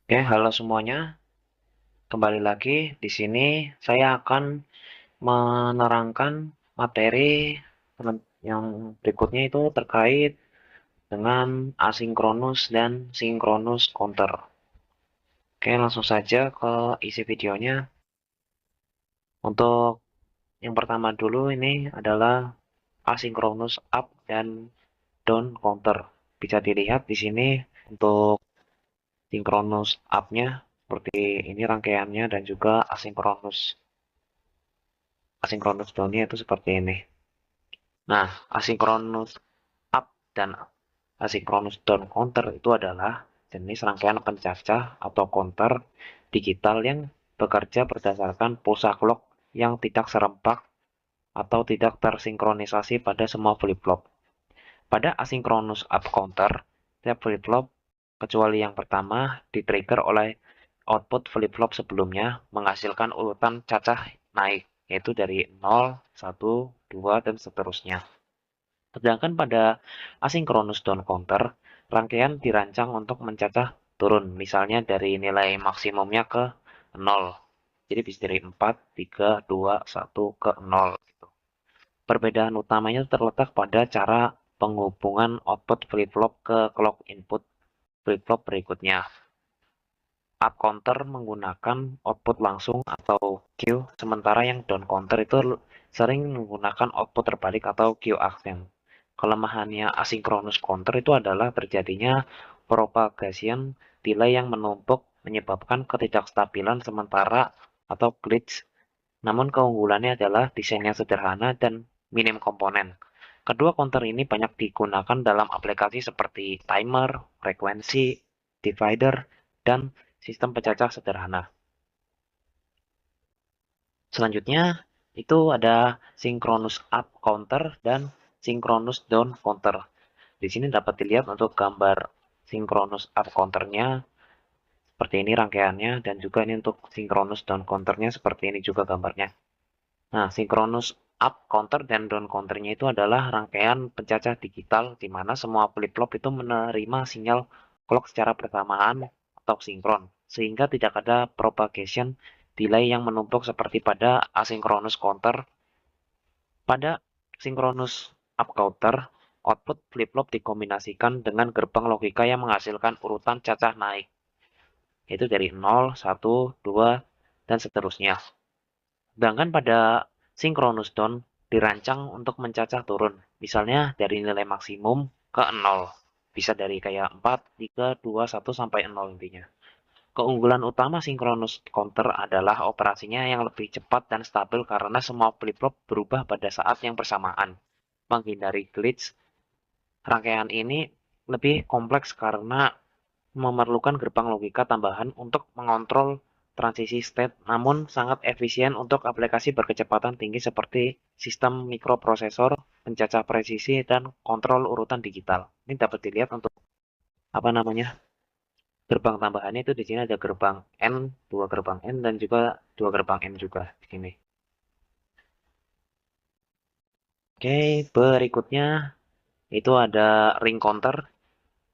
Oke, halo semuanya. Kembali lagi di sini saya akan menerangkan materi yang berikutnya itu terkait dengan asinkronus dan sinkronus counter. Oke, langsung saja ke isi videonya. Untuk yang pertama dulu ini adalah asinkronus up dan down counter. Bisa dilihat di sini untuk sinkronus up-nya seperti ini rangkaiannya dan juga asinkronus down-nya itu seperti ini. Nah, asinkronus up dan asinkronus down counter itu adalah jenis rangkaian pencacah atau counter digital yang bekerja berdasarkan pulsa clock yang tidak serempak atau tidak tersinkronisasi pada semua flip-flop. Pada asinkronus up counter, setiap flip-flop kecuali yang pertama di-trigger oleh output flip-flop sebelumnya menghasilkan urutan cacah naik, yaitu dari 0, 1, 2, dan seterusnya. Sedangkan pada asinkronus down counter, rangkaian dirancang untuk mencacah turun, misalnya dari nilai maksimumnya ke 0. Jadi bisa dari 4, 3, 2, 1 ke 0. Gitu. Perbedaan utamanya terletak pada cara penghubungan output flip-flop ke clock input flip-flop berikutnya. Up counter menggunakan output langsung atau Q, sementara yang down counter itu sering menggunakan output terbalik atau Q accent. Kelemahannya asinkronus counter itu adalah terjadinya propagation delay yang menumpuk menyebabkan ketidakstabilan sementara atau glitch. Namun keunggulannya adalah desainnya sederhana dan minim komponen. Kedua counter ini banyak digunakan dalam aplikasi seperti timer, frekuensi, divider, dan sistem pecacah sederhana. Selanjutnya itu ada synchronous up counter dan synchronous down counter. Di sini dapat dilihat untuk gambar synchronous up counternya seperti ini rangkaiannya dan juga ini untuk synchronous down counternya seperti ini juga gambarnya. Nah, synchronous up counter dan down counternya itu adalah rangkaian pencacah digital di mana semua flip-flop itu menerima sinyal clock secara bersamaan atau sinkron, sehingga tidak ada propagation delay yang menumpuk seperti pada asynchronous counter. Pada synchronous up counter, output flip-flop dikombinasikan dengan gerbang logika yang menghasilkan urutan cacah naik, yaitu dari 0, 1, 2, dan seterusnya. Sedangkan pada synchronous down dirancang untuk mencacah turun, misalnya dari nilai maksimum ke 0. Bisa dari kayak 4, 3, 2, 1 sampai 0 intinya. Keunggulan utama synchronous counter adalah operasinya yang lebih cepat dan stabil karena semua flip-flop berubah pada saat yang bersamaan. Menghindari glitch, rangkaian ini lebih kompleks karena memerlukan gerbang logika tambahan untuk mengontrol transisi state, namun sangat efisien untuk aplikasi berkecepatan tinggi seperti sistem mikroprosesor, pencacah presisi, dan kontrol urutan digital. Ini dapat dilihat untuk apa namanya gerbang tambahannya itu di sini ada gerbang N, dua gerbang N, dan juga dua gerbang M juga di sini. Oke, berikutnya itu ada ring counter.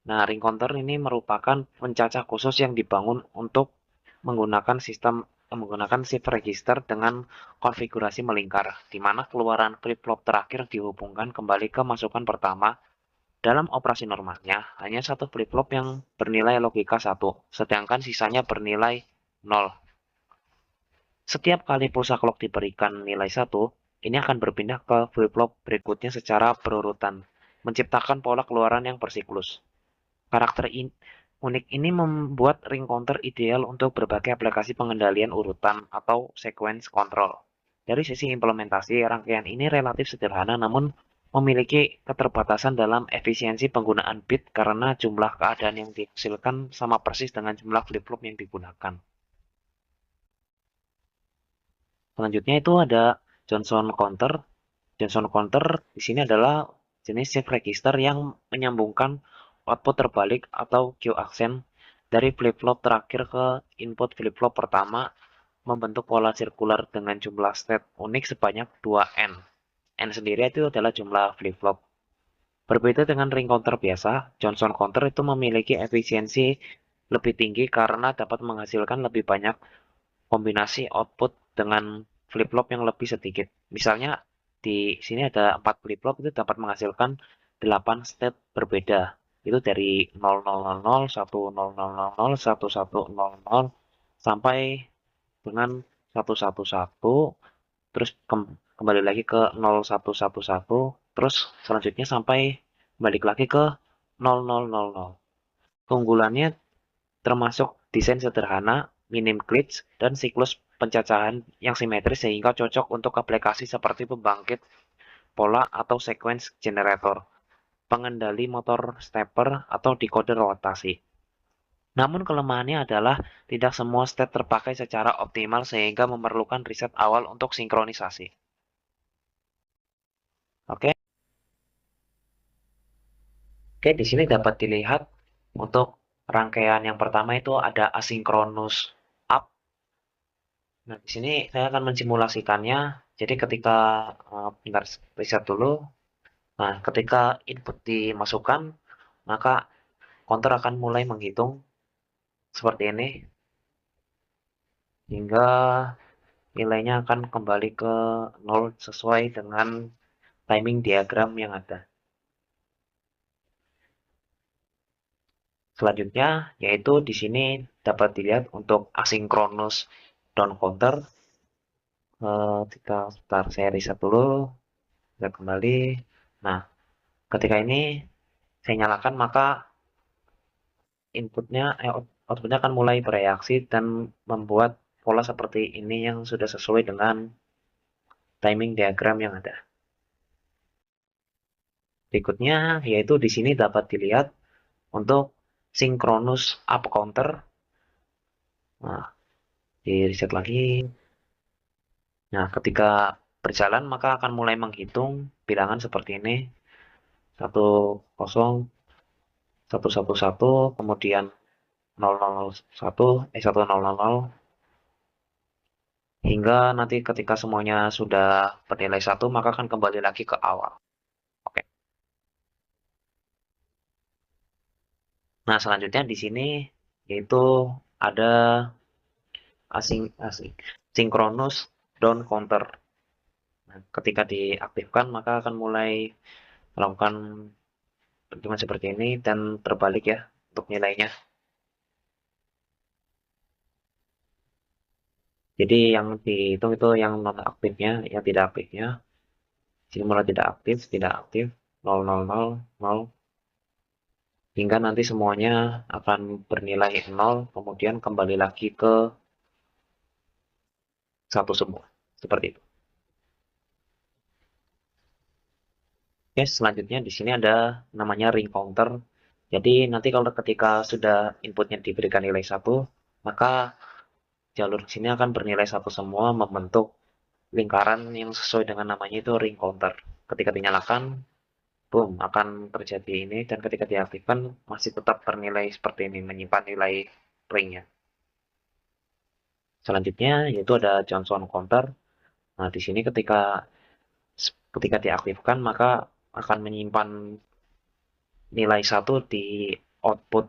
Nah, ring counter ini merupakan pencacah khusus yang dibangun untuk menggunakan shift register dengan konfigurasi melingkar, di mana keluaran flip-flop terakhir dihubungkan kembali ke masukan pertama. Dalam operasi normalnya, hanya satu flip-flop yang bernilai logika 1, sedangkan sisanya bernilai 0. Setiap kali pulsa clock diberikan nilai 1, ini akan berpindah ke flip-flop berikutnya secara berurutan, menciptakan pola keluaran yang bersiklus. Karakter unik ini membuat ring counter ideal untuk berbagai aplikasi pengendalian urutan atau sequence control. Dari sisi implementasi, rangkaian ini relatif sederhana namun memiliki keterbatasan dalam efisiensi penggunaan bit karena jumlah keadaan yang dihasilkan sama persis dengan jumlah flip-flop yang digunakan. Selanjutnya itu ada Johnson counter. Johnson counter di sini adalah jenis shift register yang menyambungkan output terbalik atau Q accent dari flip-flop terakhir ke input flip-flop pertama membentuk pola sirkular dengan jumlah state unik sebanyak 2N. N sendiri itu adalah jumlah flip-flop. Berbeda dengan ring counter biasa, Johnson counter itu memiliki efisiensi lebih tinggi karena dapat menghasilkan lebih banyak kombinasi output dengan flip-flop yang lebih sedikit. Misalnya di sini ada 4 flip-flop itu dapat menghasilkan 8 state berbeda. Itu dari 0000, 1000, 1100 sampai dengan 111, terus kembali lagi ke 0111, terus selanjutnya sampai balik lagi ke 0000. Keunggulannya termasuk desain sederhana, minim glitch, dan siklus pencacahan yang simetris sehingga cocok untuk aplikasi seperti pembangkit pola atau sequence generator, pengendali motor stepper, atau decoder rotasi. Namun kelemahannya adalah tidak semua state terpakai secara optimal sehingga memerlukan riset awal untuk sinkronisasi. Oke, Oke, di sini dapat dilihat untuk rangkaian yang pertama itu ada asynchronous up. Nah, di sini saya akan mensimulasikannya. Jadi ketika bentar riset dulu. Nah, ketika input dimasukkan, maka counter akan mulai menghitung seperti ini hingga nilainya akan kembali ke 0 sesuai dengan timing diagram yang ada. Selanjutnya yaitu di sini dapat dilihat untuk asynchronous down counter. Kita start saya reset dulu, kita kembali. Nah, ketika ini saya nyalakan maka outputnya akan mulai bereaksi dan membuat pola seperti ini yang sudah sesuai dengan timing diagram yang ada. Berikutnya yaitu di sini dapat dilihat untuk synchronous up counter. Nah, di reset lagi. Nah, ketika berjalan maka akan mulai menghitung bilangan seperti ini. 10, 111, kemudian 001, 1000, hingga nanti ketika semuanya sudah bernilai 1 maka akan kembali lagi ke awal. Oke. Nah, selanjutnya di sini yaitu ada synchronous down counter. Nah, ketika diaktifkan maka akan mulai melakukan perhitungan seperti ini dan terbalik ya untuk nilainya. Jadi yang dihitung itu yang non aktifnya, yang tidak aktifnya. Sini mulai tidak aktif, tidak aktif, 000, 0, hingga nanti semuanya akan bernilai 0, kemudian kembali lagi ke 1 semua. Seperti itu. Oke, selanjutnya di sini ada namanya ring counter. Jadi nanti kalau ketika sudah inputnya diberikan nilai 1, maka jalur sini akan bernilai 1 semua membentuk lingkaran yang sesuai dengan namanya itu ring counter. Ketika dinyalakan, boom, akan terjadi ini, dan ketika diaktifkan masih tetap bernilai seperti ini, menyimpan nilai ringnya. Selanjutnya yaitu ada Johnson counter. Nah, di sini ketika diaktifkan maka akan menyimpan nilai 1 di output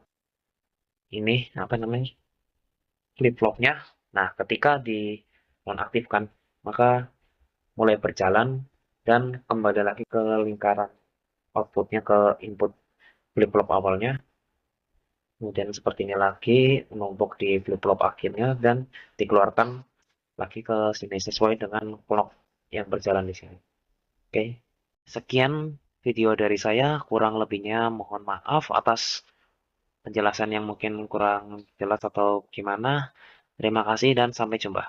ini, apa namanya, flip-flopnya. Nah, ketika di nonaktifkan maka mulai berjalan dan kembali lagi ke lingkaran outputnya ke input flip-flop awalnya. Kemudian seperti ini lagi, menumpuk di flip-flop akhirnya dan dikeluarkan lagi ke sini sesuai dengan clock yang berjalan di sini. Oke, sekian video dari saya. Kurang lebihnya mohon maaf atas penjelasan yang mungkin kurang jelas atau gimana. Terima kasih dan sampai jumpa.